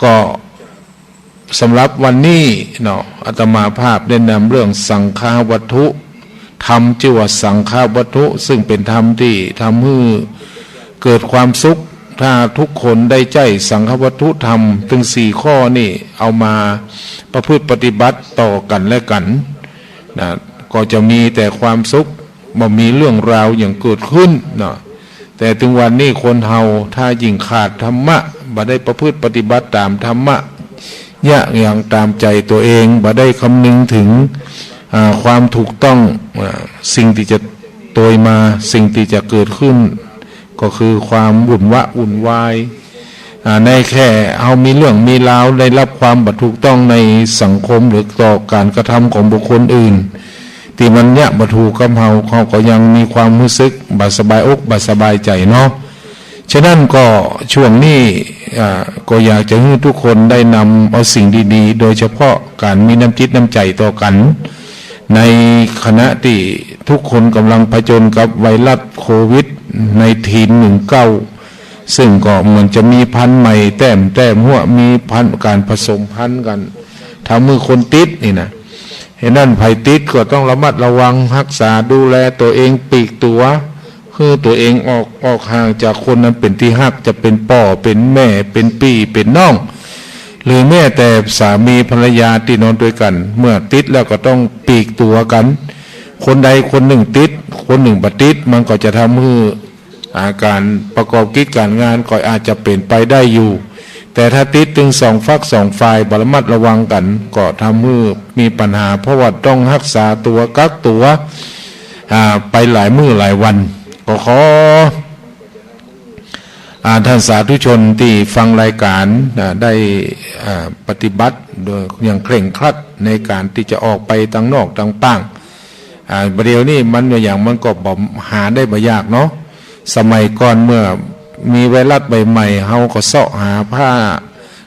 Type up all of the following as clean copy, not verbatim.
ก็สำหรับวันนี้เนาะอาตมาภาพได้นำเรื่องสังฆาวัตถุธรรมชื่อว่าสังฆาวัตถุซึ่งเป็นธรรมที่ทำให้เกิดความสุขถ้าทุกคนได้ใจสังฆวัตถุธรรมถึง4 ข้อนี่เอามาประพฤติปฏิบัติต่อกันและกันนะก็จะมีแต่ความสุขบ่มีเรื่องราวอย่างเกิดขึ้นเนาะแต่ถึงวันนี้คนเฮาถ้ายิ่งขาดธรรมะบ่ได้ประพฤติปฏิบัติตามธรรมะยะอย่างตามใจตัวเองบ่ได้คำนึงถึงความถูกต้องสิ่งที่จะโตยมาสิ่งที่จะเกิดขึ้นก็คือความวุ่นวายในแค่เอามีเรื่องมีราวได้รับความบ่ถูกต้องในสังคมหรือต่อการกระทำของบุคคลอื่นที่มันเนี่ยบ่ถูกกับเฮาเขาก็ยังมีความรู้สึกบ่สบายอกบ่สบายใจเนาะฉะนั้นก็ช่วงนี้ก็อยากจะให้ทุกคนได้นำเอาสิ่งดีๆโดยเฉพาะการมีน้ำจิตน้ำใจต่อกันในขณะที่ทุกคนกำลังเผชิญกับไวรัสโควิดใน19ซึ่งก็เหมือนจะมีพันธุ์ใหม่แต้มหัวมีพันธุ์การผสมพันธุ์กันทำมือคนติดนี่นะเห็นนั่นภัยติดก็ต้องระมัดระวังรักษาดูแลตัวเองปีกตัวคือตัวเองออกห่างจากคนนั้นเป็นที่ฮักจะเป็นป่อเป็นแม่เป็นพี่เป็นน้องหรือแม่แต่สามีภรรยาที่นอนด้วยกันเมื่อติดแล้วก็ต้องปีกตัวกันคนใดคนหนึ่งติดคนหนึ่งบ่ติดมันก็จะทำให้อาการประกอบกิจการงานก็อาจจะเป็นไปได้อยู่แต่ถ้าติดถึง2 ฝัก 2 ฝ่ายบระมัดระวังกันก็ทำให้มีปัญหาเพราะว่าต้องรักษาตัวกักตัวไปหลายมื้อหลายวันก็ขอท่านสาธุชนที่ฟังรายการได้ปฏิบัติโดยอย่างเคร่งครัดในการที่จะออกไปทางนอกทางต่างประเดี๋ยวนี้มันอย่างมันก็บ่หาได้บ่ยากเนาะสมัยก่อนเมื่อมีไวรัสใหม่ๆเฮาก็เสาะหาผ้า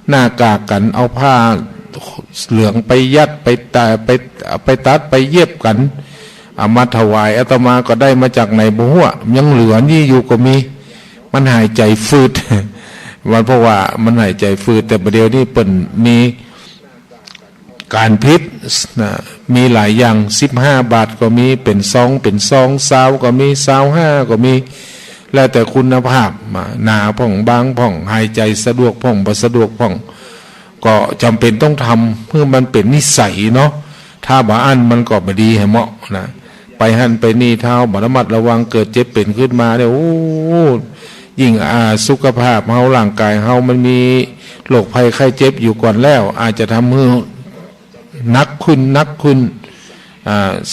หน้ากากกันเอาผ้าเหลืองไปยัดไปตัดไปเย็บกันเอามาถวายอาตมาก็ได้มาจากไหนบ่ฮู้ยังเหลือนี่อยู่ก็มีมันหายใจฟืดวันเพราะว่ามันหายใจฟืดแต่ประเดี๋ยวนี้เปิ่นมีการพิษมีหลายอย่าง15 บาทก็มีเป็นซอง20ก็มี25ก็มีแล้วแต่คุณภาพหนาผ่องบางผ่องหายใจสะดวกผ่องบ่สะดวกผ่องก็จำเป็นต้องทำเพื่อมันเป็นนิสัยเนาะถ้าบ่อันมันก็บ่ดีให้เหมาะนะไปหั่นไปนี่เท้าบ่ระมัดระวังเกิดเจ็บเป็นขึ้นมาเนี่ยโอ้ยิ่งสุขภาพเฮาร่างกายเฮามันมีโรคภัยไข้เจ็บอยู่ก่อนแล้วอาจจะทำให้นักขึ้น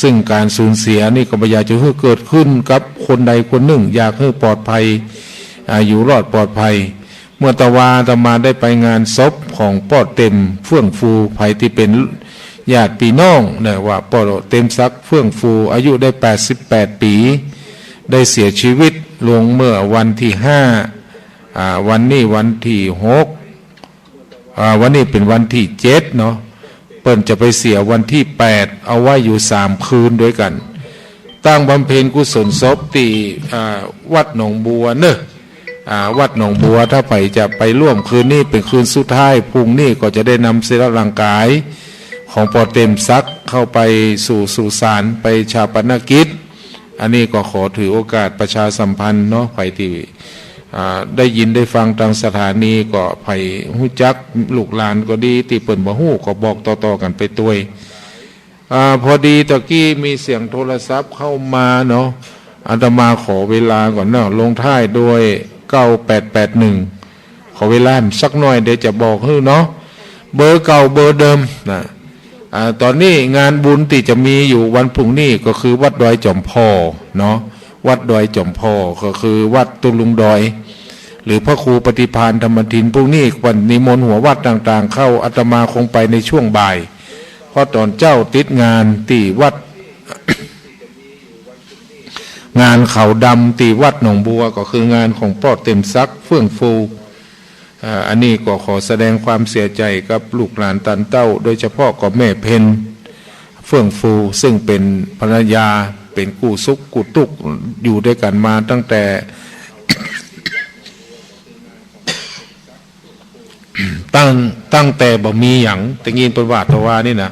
ซึ่งการสูญเสียนี่ก็บ่อยากจะให้เกิดขึ้นกับคนใดคนหนึ่งอยากให้ปลอดภัยอยู่รอดปลอดภัยเมื่อตะมาได้ไปงานศพของป้อเต็มเฟื่องฟูภัยที่เป็นญาติพี่น้องเนี่ยว่าป้อเต็มศักดิ์เฟื่องฟูอายุได้88 ปีได้เสียชีวิตลงเมื่อวันที่5วันนี้วันที่6วันนี้เป็นวันที่7เนาะเปิ้นจะไปเสียวันที่8เอาไว้อยู่3 คืนด้วยกันตั้งบำเพ็ญกุศลศพที่วัดหนองบัวเนอะวัดหนองบัวถ้าจะไปร่วมคืนนี้เป็นคืนสุดท้ายพรุ่งนี้ก็จะได้นำเสรีร่างกายของปอเต็มซักเข้าไปสู่สุสานไปชาปนกิจอันนี้ก็ขอถือโอกาสประชาสัมพันธ์เนาะใครที่ได้ยินได้ฟังทางสถานีก็ไผฮู้จักลูกหลานก็ดีที่เปิ้นบ่ฮู้ก็บอกต่อๆกันไปตัวยพอดีตะกี้มีเสียงโทรศัพท์เข้ามาเนาะอาตมาขอเวลาก่อนเนาะลงท้ายด้วย9881ขอเวลาสักหน่อยเดี๋ยวจะบอกให้เนาะเบอร์เก่าเบอร์เดิมนะตอนนี้งานบุญที่จะมีอยู่วันพรุ่งนี้ก็คือวัดดอยจอมพ่อเนาะวัดดอยจอมพ่อก็คือวัดตุลุงดอยหรือพระครูปฏิภาณธรรมทินพรุ่งนี้วันนิมนต์หัววัดต่างๆเข้าอาตมาคงไปในช่วงบ่ายเพราะตอนเจ้าติดงานที่วัด งานเขาดำที่วัดหนองบัวก็คืองานของป้อเต็มซักเฟื่องฟูอันนี้ก็ขอแสดงความเสียใจกับลูกหลานตันเต้าโดยเฉพาะกับแม่เพนเฟื่องฟูซึ่งเป็นภรรยาเป็นกู้ซุกกู้ตุกอยู่ด้วยกันมาตั้งแต่ ตั้งแต่บ่มีหยังแต่ยินเป็นว่าตัวว่านี่นะ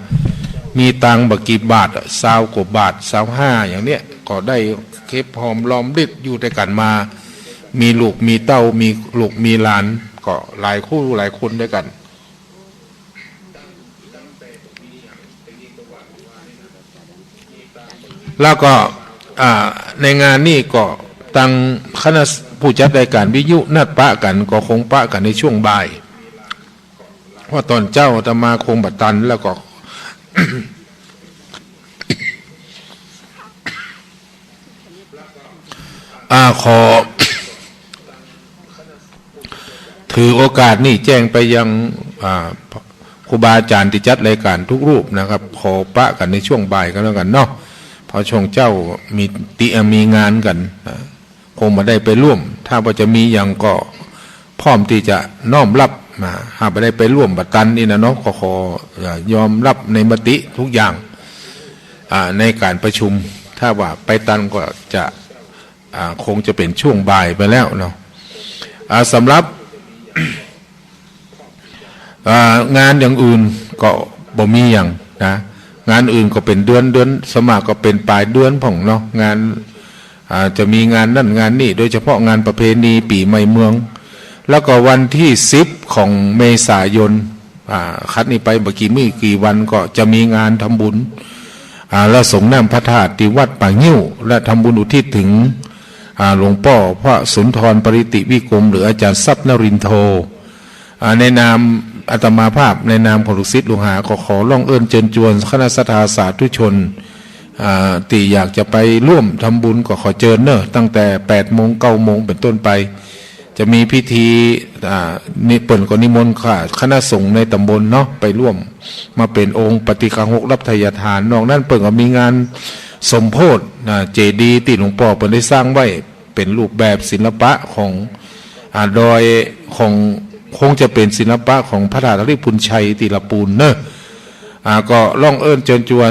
มีตังบ่กี่บาท20 กว่าบาท25อย่างเนี้ยก็ได้เก็บหอมรอมริดอยู่ด้วยกันมามีลูกมีเต้ามีลูกมีหลานก็หลายคู่หลายคนด้วยกันแล้วก็ในงานนี้ก็ตั้งคณะผู้จัดรายการวิทยุนัดปะกันก็คงปะกันในช่วงบ่ายว่าตอนเจ้าอาตมาคงบัดตันแล้วก็ ขอ ถือโอกาสนี่แจ้งไปยังครูบาอาจารย์ที่จัดรายการทุกรูปนะครับขอปะกันในช่วงบ่ายกันแล้วกันเนาะพอช่วงเจ้ามีงานกันคงมาได้ไปร่วมถ้าว่าจะมีอย่างก็พร้อมที่จะน้อมรับหากไม่ได้ไปร่วมบัตรตันนี่นะเนาะขอยอมรับในมติทุกอย่างในการประชุมถ้าว่าไปตันก็จะคงจะเป็นช่วงบ่ายไปแล้วเนาะสำหรับ งานอย่างอื่นก็บ่มีอย่างนะงานอื่นก็เป็นเดือนสมัครก็เป็นปลายเดือนผ่องเนาะงานจะมีงานนั่นงานนี่โดยเฉพาะงานประเพณีปีใหม่เมืองแล้วก็วันที่10ของเมษายนคัดนี้ไปเมื่อกี้ไม่กี่วันก็จะมีงานทำบุญและสงน้ำพระธาตุที่วัดป่างิ้วและทำบุญอุทิศถึงหลวงพ่อพระสุนทรปริติวิกรมหรืออาจารย์ทรัพย์นรินทโทในนามอาตมาภาพในนามของลูกศิษย์ลูกหาขอร้องเอิญเชิญชวนคณะสัตยาสาธุชนที่อยากจะไปร่วมทำบุญก็ขอเชิญเนอะตั้งแต่8 โมง 9 โมงเป็นต้นไปจะมีพิธีนิเปิลก็นิมนต์ค่ะคณะสงฆ์ในตำบลเนาะไปร่วมมาเป็นองค์ปฏิฆาหกรับทายทานนอกนั้นเปิลก็มีงานสมโพธิเจดีย์ที่หลวงพ่อเปิลได้สร้างไว้เป็นรูปแบบศิลปะของโดยของคงจะเป็นศิลปะของพระธาตุริพุนชัยติลปูนเนอะก็ล่องเอิญเชิญชวน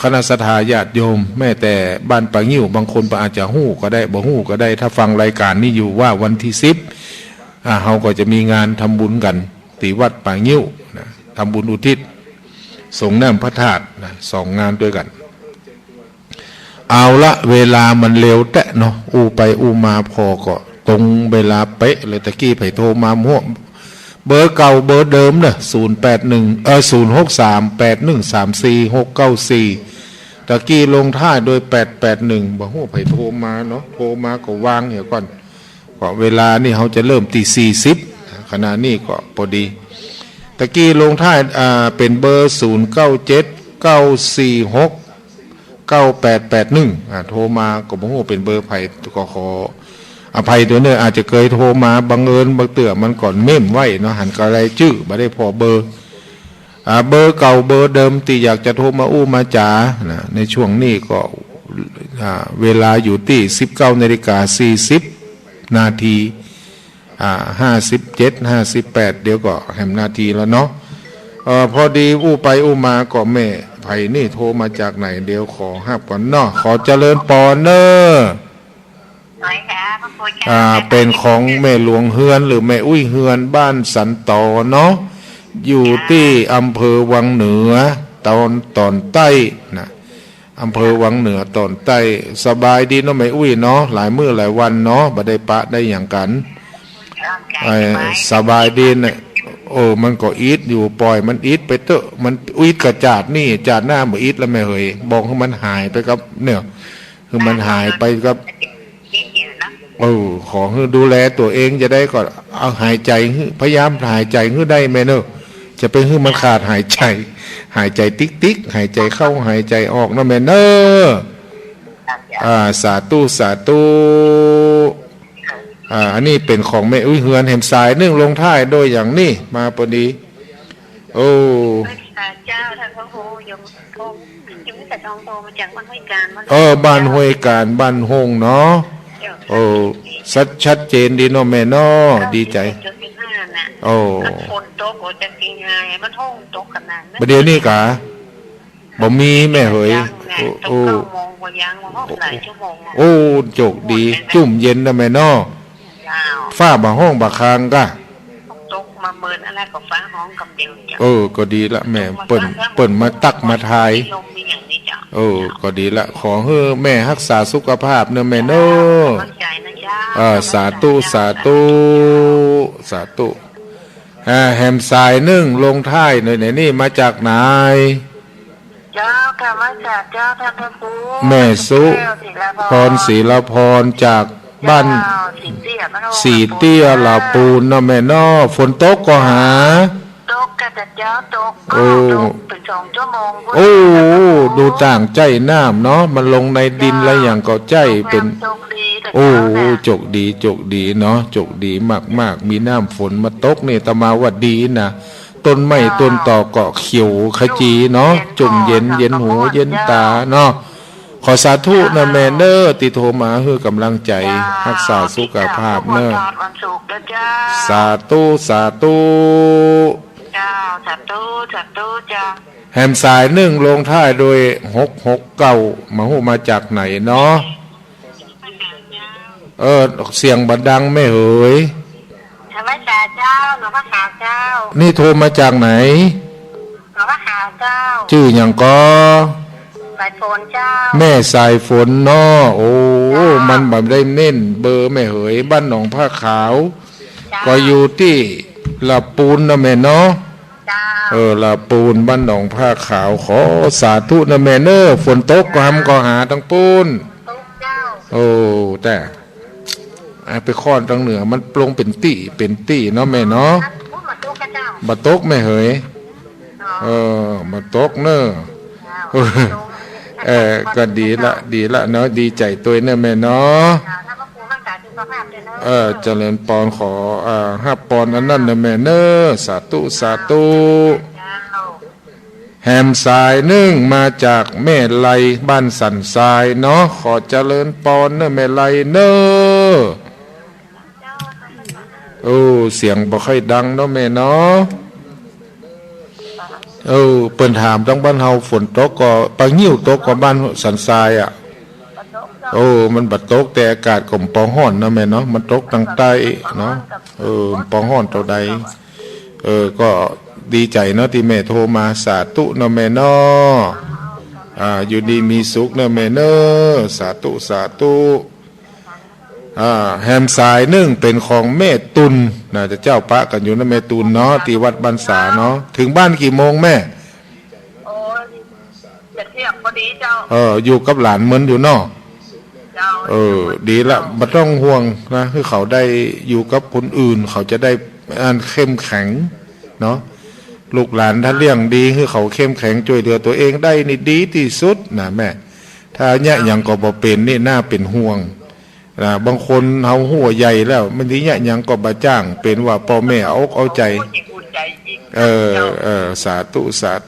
คณะสัตยาญาติโยมแม้แต่บ้านป่างิ้วบางคนอาจจะหู้ก็ได้บ่หู้ก็ได้ถ้าฟังรายการนี้อยู่ว่าวันที่10เราก็จะมีงานทำบุญกันที่วัดป่างิ้วทำบุญอุทิศสงน้ำพระธาตุ2 งานด้วยกันเอาละเวลามันเร็วแต่เนาะอูไปอูมาพอก็ตรงเวลาเป๊ะเลยตะกี้ไผโทรมามั่วเบอร์เก่าเบอร์เดิมเนอะ081 063 4134 694ตะกี้ลงท้ายโดย881บอกว่าไผโทรมาเนาะโทรมาก็วางเหี่ยวก่อนก็เวลานี่เขาจะเริ่มตี40ขณะนี้ก็พอดีตะกี้ลงท้ายเป็นเบอร์097 946 9881โทรมาก็บอกว่าเป็นเบอร์ไผก็ขออภัยตัวเนี่ยอาจจะเคยโทรมาบังเอิญบางเตื่อมันก่อนเม่มไว้เนาะหันกระไรชื่อมาได้พอเบอร์เบอร์เก่าเบอร์เดิมที่อยากจะโทรมาอู้มาจ๋านะในช่วงนี้ก็เวลาอยู่ที่ 19:40 นาที57 58เดี๋ยวก็แหมนาทีแล้วเนาะพอดีอู้ไปอู้มาก็แม่ไผ่นี่โทรมาจากไหนเดี๋ยวขอห้าก่อนเนาะขอเจริญปอเนอเป็นของแม่หลวงเฮือนหรือแม่อุ้ยเฮือนบ้านสันตอเนาะอยู่ที่อำเภอวังเหนือตอนใต้นะอำเภอวังเหนือตอนใต้สบายดีเนาะแม่อุ้ยเนาะหลายมื้อหลายวันเนาะบ่ได้ปะได้อย่างกันสบายดีนะมันก็อีดอยู่ปล่อยมันอีดไปเถอะมันอีดกระจาดนี่จาดหน้าบ่อีดแล้วแม่เฮยบอกให้มันหายไปกับเนี่ยคือมันหายไปกับขอให้ดูแลตัวเองจะได้ก็เอาหายใจพยายามหายใจให้ได้แม่เนอะจะไปให้มันขาดหายใจติ๊กหายใจเข้าหายใจออกนะแม่เนอะสาธุอันนี้เป็นของแม่อุ้ยเฮือนแหมสายนึ่งลงท้ายโดยอย่างนี้มาพอดีเจ้าท่านพระครูยมทงยมแต่ทองโตมาจากบ้านห้วยการบ้านห้วยการบ้านหงเนาะชัดเจนดีเนาะแม่เนาะดีใจฝนตกก็จะกินง่ายมันห้องตกขนาดนั้นเดี๋ยวนี้กะบ่มีแม่เฮยโจกดีจุ่มเย็นนะแม่เนาะฝ้าบ่ห้องบ่คางกะตกมาเม ปิดอะไรก็ฟังห้องกับเดียวจ้ะก็ดีละแม่เปิ่นมาตักมาทายลมมีอย่างนี้จ้ะก็ดีละขอให้แม่รักษาสุขภาพเนอะแม่เนอะสาธุสาธุสาธุแฮมสายนึ่งลงท้ายหน่อยนี่มาจากไหนเจ้าค่ะมาจากเจ้าท่านพระครูแม่สุพรศรีละพรจากบ้านสีเตี้ยลาปูนเนาะแม่เนาะฝนตกก็หาตกกระจัดเจ้าตกเป็น2 ชั่วโมงดูต่างใจน้ำเนาะมันลงในดินอะไรอย่างก็ใจเป็นจกดีเนาะจกดีมากมีน้ำฝนมาตกนี่ตะมาว่าดีนะต้นไม้ต้นต่อเกาะเขียวขจีเนาะจุ่มเย็นหูเย็นตาเนาะขอสาธุนะแม่เนอติโทมาเพื่อกำลังใจรักษาสุขภาพเนอสาธุสาธุจ้าสาธุจ้าแฮมสายนึ่งลงท้ายโดย669มาหูมาจากไหนเนาะเสียงบัดดังไม่เหยธรรมดาเจ้าหลวงพ่อขาวเจ้านี่โทรมาจากไหนหลวงพ่อขาวเจ้าชื่ออย่างก็สายฝนเจ้าแม่สายฝนเนาะมันแบบได้เน้นเบอร์แม่เหยบ้านหนองผ้าขาวก็อยู่ที่ลาปูนนะแม่เนาะลาปูนบ้านหนองผ้าขาวขอสาธุนะแม่เนอฝนตกก็ทำก็หาทั้งปูนแต่ไปค้อนทางเหนือมันปลงเป็นตี้เนาะแม่เนาะบัดตกแม่เหยบัดตกเนอะก็ดีละเนาะดีใจตัวเนอะแม่เนาะเจริญปอนขอ5 ปอนอันนั้นนะแม่เนอสาธุสาธุแฮมสายนึ่งมาจากแม่ไลบ้านสันทรายเนาะขอเจริญปอนเนอะแม่ไลเนอะเสียงบ่ค่อยดังเนาะแม่เนาะเปิ้นถามต้องบ้านเฮาฝนตกก็ปะงิ้วตกก็บ้านสันทรายมันบัดตกแต่อากาศก็ปอฮ้อนนะแม่เนาะมันตกทางใต้เนาะปอฮ้อนเท่าใดก็ดีใจเนาะที่แม่โทรมาสาธุเนาะแม่เนาะอยู่ดีมีสุขเนาะแม่เนาะสาธุสาธุแฮมสายนึ่งเป็นของแม่ตุนน่าจะเจ้าพระกันอยู่นะแม่ตุนเนาะที่วัดบ้านสาเนาะถึงบ้านกี่โมงแม่จะเที่ยงพอดีเจ้าอยู่กับหลานเหมือนอยู่เนาะดีละไม่ต้องห่วงนะคือเขาได้อยู่กับคนอื่นเขาจะได้เข้มแข็งเนาะลูกหลานถ้าเลี้ยงดีคือเขาเข้มแข็งช่วยเหลือตัวเองได้นี่ดีที่สุดนะแม่ถ้าเนี่ยยังก็บ่เป็นนี่น่าเป็นห่วงบางคนเฮาหัวใหญ่แล้วมันนี้เนี่ยยังก็บ่จ้างเป็นว่าพ่อแม่เอาใจสา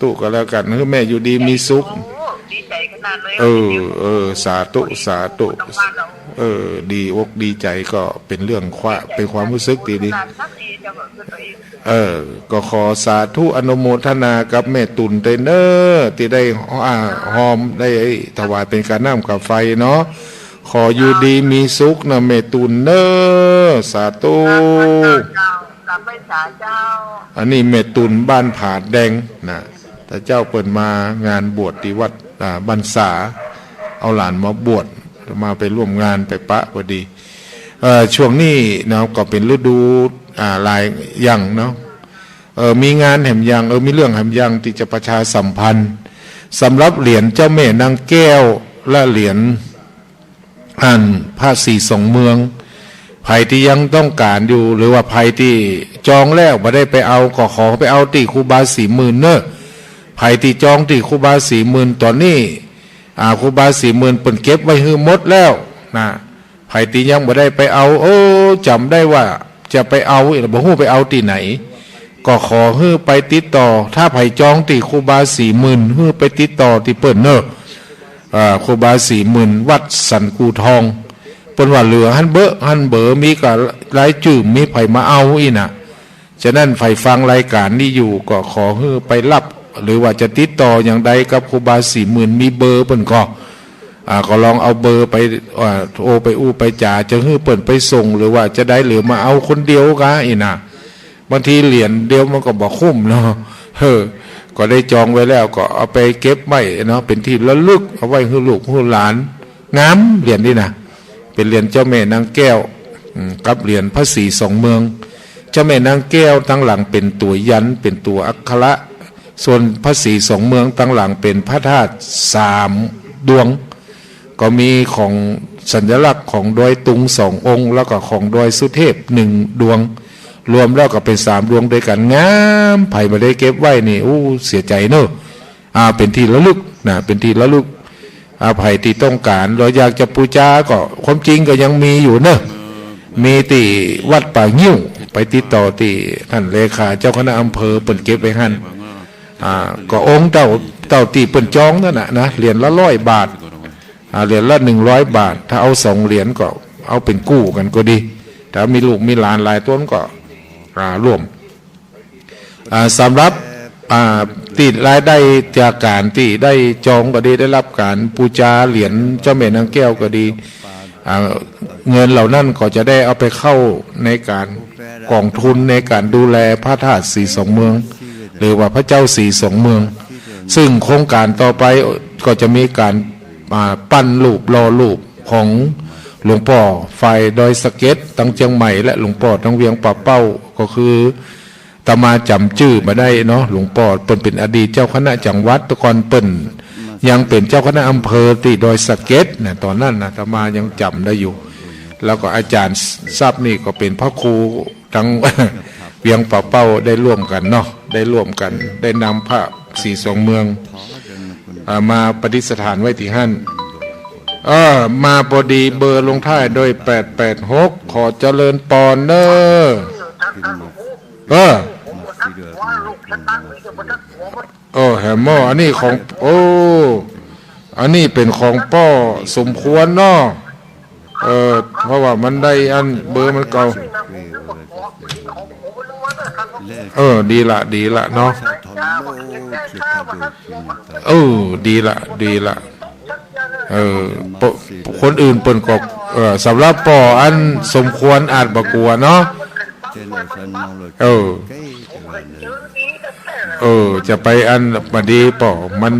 ธุก็แล้วกันคือแม่อยู่ดีมีสุขสาธุดีอกดีใจก็เป็นเรื่องเป็นความรู้สึกดีก็ขอสาธุอนุโมทนากับแม่ตุนเตเนอร์ที่ได้หอมได้ถวายเป็นการน้ำกับไฟเนาะขออยู่ดีมีสุขนะแม่ตุนเนอร์สาธุอันนี้แม่ตุนบ้านผาแดงนะแต่เจ้าเปิดมางานบวชที่วัดบรรษาเอาหลานมาบวชมาไปร่วมงานไปปะพอดีช่วงนี้เนาะก็เป็นฤดูลายยังเนาะมีงานแหมยังมีเรื่องแหมยังที่จะประชาสัมพันธ์สำหรับเหรียญเจ้าแม่นางแก้วและเหรียญผ้าสีสองเมืองไผ่ที่ยังต้องการอยู่หรือว่าไผ่ที่จองแล้วไม่ได้ไปเอาก็ขอไปเอาที่ครูบา40,000เนอะไผ่ที่จองที่ครูบา40,000ตอนนี้ครูบา40,000เปิ่นเก็บไว้ให้หมดแล้วนะไผ่ที่ยังไม่ได้ไปเอาจำได้ว่าจะไปเอาบ่ฮู้ไปเอาที่ไหนก็ขอให้ไปติดต่อถ้าไผ่จองที่ครูบา40,000ให้ไปติดต่อที่เปิ่นเนอะครูบา40,000วัดสันกูทองเปิ้นว่าเหลือหันเบอร์มีก็รายชื่อมีไผมาเอาอีน่ะฉะนั้นไผฟังรายการนี้อยู่ก็ขอให้ไปรับหรือว่าจะติดต่ออย่างใดกับครูบา40,000มีเบอร์เปิ้นก็ลองเอาเบอร์ไปโทรไปไปจ่าจะให้เปิ้นไปส่งหรือว่าจะได้เหลือมาเอาคนเดียวกะอีน่ะ บางทีเหรียญเดียวมันก็บ่คุ้มเนาะก็ได้จองไว้แล้วก็เอาไปเก็บไว้เนาะเป็นที่ระลึกเอาไว้ให้ลูกให้หลานงามเหรียญนี่นะเป็นเหรียญเจ้าแม่นางแก้วกับเหรียญพระศรีสองเมืองเจ้าแม่นางแก้วตั้งหลังเป็นตัวยันเป็นตัวอักขระส่วนพระศรีสองเมืองตั้งหลังเป็นพระธาตุ3 ดวงก็มีของสัญลักษณ์ของดอยตุง2 องค์แล้วก็ของดอยสุเทพ1 ดวงรวมแล้วก็เป็น3 ดวงด้วยกันงามไผ่มาได้เก็บไว้นี่เสียใจเนอะเป็นที่ระลึกนะเป็นที่ระลึกไผ่ที่ต้องการเราอยากจะปูจาก็ความจริงก็ยังมีอยู่เนอะมีที่วัดป่างิ้วไปติดต่อที่ท่านเลขาเจ้าคณะอำเภอเปิ่นเก็บไว้หั่นก็องค์เต่าตีเปิ่นจองนั่นนะเหรียญละ100 บาทเหรียญละ100 บาทถ้าเอา2 เหรียญก็เอาเป็นกู้กันก็ดีถ้ามีลูกมีหลานหลายต้นก็ร่วมสำหรับติดรายได้จากการที่ได้จองก็ดีได้รับการปูจาเหรียญเจ้าแม่นางแก้วก็ดีเงินเหล่านั้นก็จะได้เอาไปเข้าในการกองทุนในการดูแลพระธาตุสีสองเมืองหรือว่าพระเจ้าสีสองเมืองซึ่งโครงการต่อไปก็จะมีการปั้นรูปรอรูปของหลวงพ่อไฟดอยสะเก็ดตั้งเชียงใหม่และหลวงพ่อตั้งเวียงป่าเป้าก็คือตามาจำชื่อมาได้เนาะหลวงพ่อเปิ่นเป็นอดีตเจ้าคณะจังหวัดตะกอนเปิ่นยังเป็นเจ้าคณะอำเภอที่ดอยสะเก็ดนะตอนนั้นนะตามายังจำได้อยู่แล้วก็อาจารย์ทราบนี่ก็เป็นพระครูทั้ง เวียงป่าเป้าได้ร่วมกันเนาะได้ร่วมกันได้นำพระสีสองเมืองมาประดิษฐานไว้ที่หั่นมาพอดีเบอร์ลงท้ายด้วย886ขอเจริญปอนเนอร์แฮมโมอันนี้ของอันนี้เป็นของป้อสมควรเนาะเพราะว่ามันได้อันเบอร์มันเก่าดีละเนาะดีละคนอื่นเปิ่นก็สำหรับป่ออันสมควรอาจบ่กลัวเนาะจะไปอันมาดีป่อมัน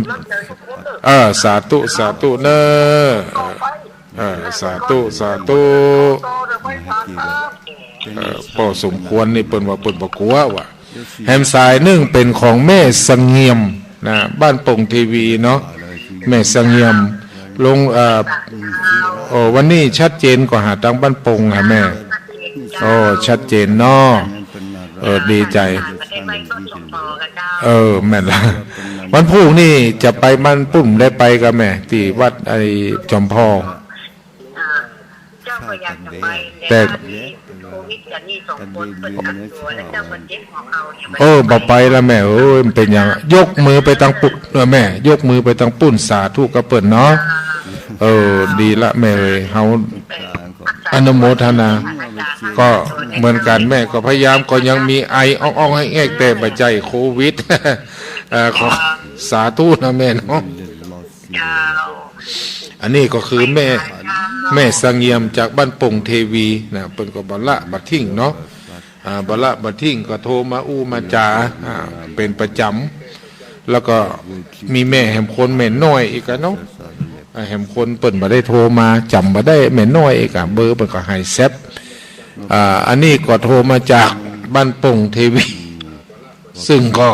สาธุเนอสาธุป่อสมควรนี่เปิ่นว่าเปิ่นบ่กลัวว่ะแฮมสายนึ่งเป็นของแม่สังเงียมนะบ้านปงทีวีเนาะแม่สังเงียมลงวันนี้ชัดเจนกว่าหาทางบ้านปงค่ะแม่ชัดเจนเนาะดีใจแม่ละวันพรุ่งนี่จะไปมันปุ่มได้ไปกับแม่ที่วัดไอ้จอมพ่อแต่บ่ไปแล้วแม่มันเป็นอย่างยกมือไปทางปุ่นแม่ยกมือไปทางปุ่นสาธุกระเปิดเนาะดีละแม่เลยเฮาอนุโมทนาก็เหมือนกันแม่ก็พยายามก็ยังมีไออ่องๆให้แอกแต่ปัจจัยโควิดขอสาธุนะแม่เนาะอันนี้ก็คือแม่สังเงียมจากบ้านปงเทวีนะเปิ้นก็บ่ละบ่ทิ้งเนาะบ่ละบ่ทิ้งก็โทรมามาจาเป็นประจำแล้วก็มีแม่แหมคนแม่น้อยอีกเนาะแหมคนเปิ้นบ่ได้โทรมาจำบ่ได้แม่น้อยอีกเบอร์เปิ้นก็ให้แซปอันนี้ก็โทรมาจากบ้านปงเทวีซึ่งก็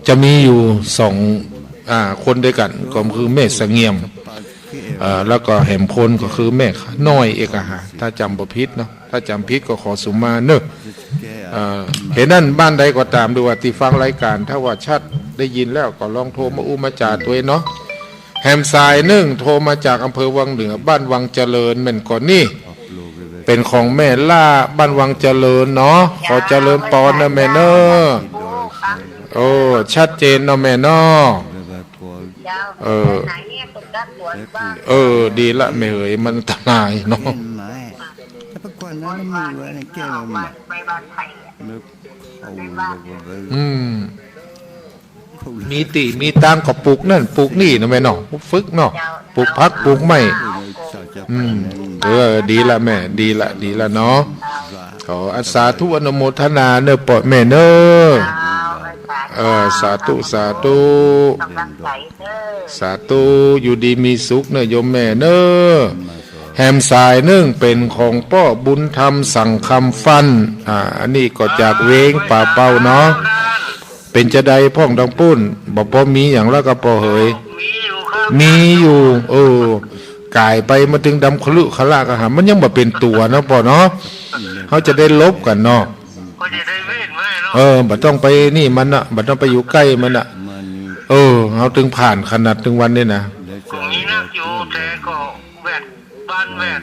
จะมีอยู่2คนด้วยกันก็คือแม่สังเงียมแล้วก็แหมพลก็คือแม่น้อยเอกหาถ้าจำบ่ผิดเนาะถ้าจำผิดก็ขอสุมาเนอะเห็นนั่นบ้านใดก็ตามดูว่าที่ฟังรายการถ้าว่าชัดได้ยินแล้วก็ลองโทรมามาจาตัวเนาะแฮมสาย1โทรมาจากอำเภอวังเหนือบ้านวังเจริญแม่นก่อนนี่เป็นของแม่ล่าบ้านวังเจริญเนาะขอเจริญปอนนะแม่เนอะชัดเจนเนาะแม่เนาะดีละแม่เอ๋ยมันตายเนาะมีตังก็ปลูกนั่นปลูกนี่นะแม่เนาะฝึกเนาะปลูกพักปลูกไม้ดีละแม่ดีละเนาะ ขออาสาธุอนุโมทนาเนอปอแม่เนอสาธุสาธุกำลังใจเด้อสาธุอยู่ดีมีสุขเนอะโยมแม่เนอแฮมสายนึ่งเป็นของป้อบุญธรรมสั่งคำฟันอันนี้ก็จากเวงป่าเป่าเนาะเป็นจะใดพ่องดังปุ้นบอกพอมีอย่างแล้วก็พอเหยมีอยู่กายไปมาถึงดำคลุขลากอาหารมันยังบ่เป็นตัวเนาะปอเนาะเขาจะได้ลบกันเนาะบัดต้องไปนี่มันอ่ะบัดต้องไปอยู่ใกล้มันอ่ะเขาถึงผ่านขนาดถึงวันนี้นะมีนักอยู่แต่ก็แวดบ้านแวด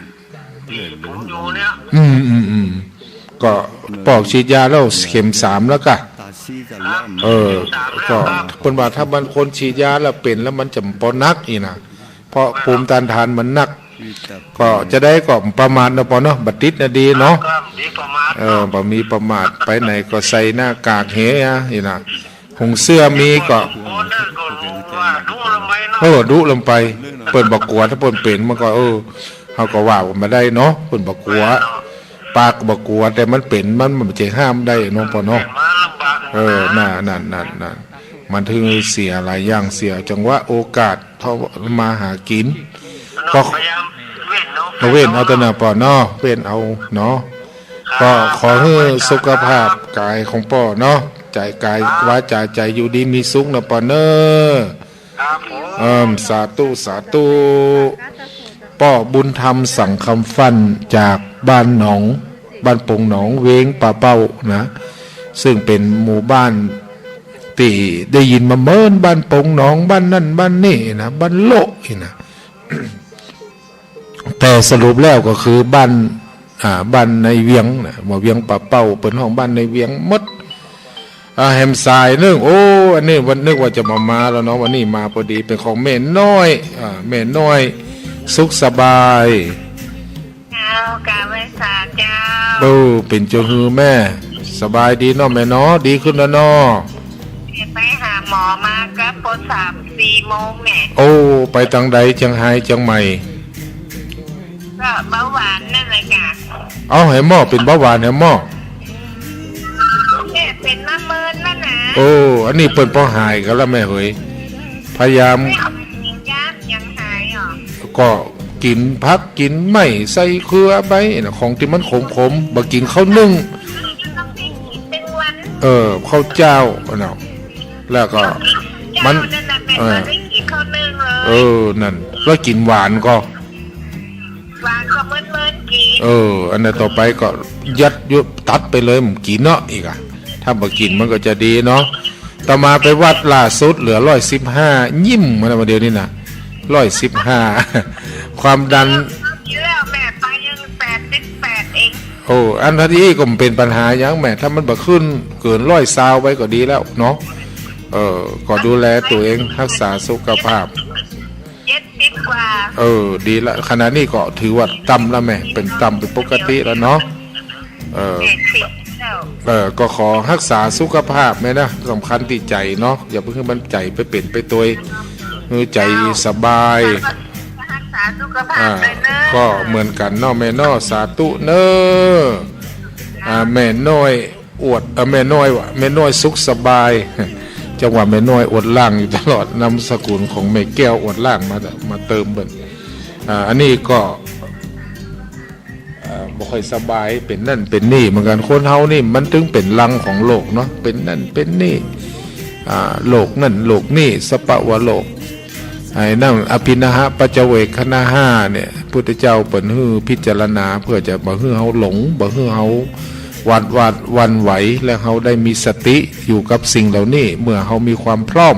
ที่ผมอยู่เนี่ยก็ปอกฉีดยาแล้วเข็ม3แล้วก็ก็คนว่าถ้ามันคนฉีดยาแล้วเป็นแล้วมันจะปอนักอีนะเพราะภูมิต้านทานมันนักก็จะได้ก็ประมาทนะปอเนาะบัดติดนะดีเนาะบ่มีประมาทไปไหนก็ใส่หน้ากากเหี้ยอีนะหงเสื้อมีก็ดุลงไปเปิ่นบ่กลัวถ้าเปิ่นเป็นมันก็เฮาก็ว่ามาได้เนาะเปิ่นบ่กลัวปากบ่กลัวแต่มันเป็นมันบ่จะห้ามได้เนาะปอเนาะนั่นมันถึงเสียหลายอย่างเสียจังว่าโอกาสเท่ามาหากินก็เว้นเอาแต่น่ะปอเนาะเว้นเอาเนาะก็ขอให้สุขภาพกายของปอเนาะใจกายวาจาใจอยู่ดีมีสุขนะปอเนอสาธุสาธุป้อบุญธรรมสั่งคำฟันจากบ้านหนองบ้านปงหนองเวงป่าเป้านะซึ่งเป็นหมู่บ้านที่ได้ยินมาเมินบ้านปงหนองบ้านนั่นบ้านนี่นะบ้านโลอีนะ แต่สรุปแล้วก็คือบ้านในเวียงนะหมู่เวียงป่าเป้าเป็นห้องบ้านในเวียงมดแฮมสายนึงอันนี้วันนึกว่าจะมาแล้วเนาะวันนี้มาพอดีเป็นของแม่น้อยแม่น้อยสุขสบายกาไว้สาเจ้าเป็นเจ้าฮือแม่สบายดีเนาะแม่เนาะดีขึ้นแล้วเนาะไปหาหมอมาก็ปวด3-4 โมงแม่ไปทางใดจังไห้จังใหม่ก็เบาหวานนั่นแหละจ้ะให้หม้อเป็นเบาหวานให้หม้อแม่เป็นมะเมินแล้วนะอันนี้เปิ้นพอหายกันแล้วแม่เฮ้ยพยายามยังหายก็กินพักกินไม่ใส่เครือไปของที่มันขมๆบ่กินข้าวนึ่งข้าวเจ้าเนาะแล้วก็มันนั่นแล้วกินหวานก็เมินกินอันนั้นต่อไปก็ยัดยุบตัดไปเลยมันกินเนาะอีกถ้าบ่กินมันก็จะดีเนาะต่อมาไปวัดล่าสุดเหลือ115ยิ้มมาเดียวนี่นะ115ความดันแล้วแม่ไปยัง88เองอันที่ก็เป็นปัญหายังแม่ถ้ามันบ่ขึ้นเกิน120ไว้ก็ดีแล้วเนาะก็ดูแลตัวเองรักษาสุขภาพ70 กว่าดีละขณะนี้ก็ถือว่าต่ำแล้วแม่เป็นต่ำเป็นปกติแล้วเนาะก็ขอรักษาสุขภาพแม่นะสำคัญที่ใจเนาะอย่าเพิ่งให้มันใจไปเป็นไปตัวใจสบายรักษาสุขภาพเลยเนอะก็เหมือนกันเนาะแม่น้อสาธุเนอะแม่น้อยอวดแม่น้อยวะแม่น้อยสุขสบายจังหวะแม่น้อยอวดล่างอยู่ตลอดนำสกุลของแม่แก้วอวดล่างมาเติมเบิ่นอันนี้ก็บ่ค่อยสบายเป็นนั่นเป็นนี่เหมือนกันคนเฮานี่มันถึงเป็นลังของโลกเนาะเป็นนั่นเป็นนี่โลกนั่นโลกนี่สปะวะโลกนั่นอภินะหะปัจเวกขณะ5เนี่ยพุทธเจ้าเปิ่นฮื้อพิจารณาเพื่อจะบ่ฮื้อเฮาหลงบ่ฮื้อเฮาวันไหวและเฮาได้มีสติอยู่กับสิ่งเหล่านี้เมื่อเฮามีความพร้อม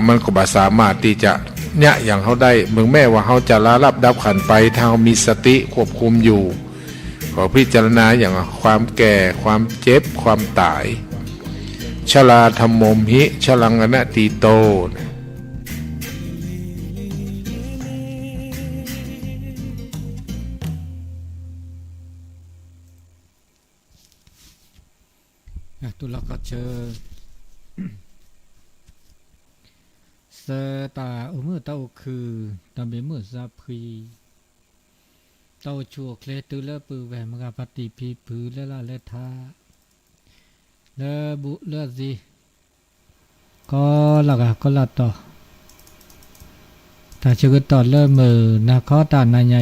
มันก็บ่สามารถที่จะเนี่ยอย่างเฮาได้เมืองแม่ว่าเฮาจะละลับดับขันไปถ้าเฮามีสติควบคุมอยู่ขอพิจารณาอย่างความแก่ความเจ็บความตายชราธัมโมมหิชลังอนัตติโตตุลกัจเชเสตาอุมือเต้าคือตามเบมือซาพี เต้าชัวเคลตือเลปือแหวมกะปฏิพีผือเลละเลทาเลบุเลซีก็ละกะก็ละต่อถ้าชื่อต่อเลมือนะขอตานายใหญ่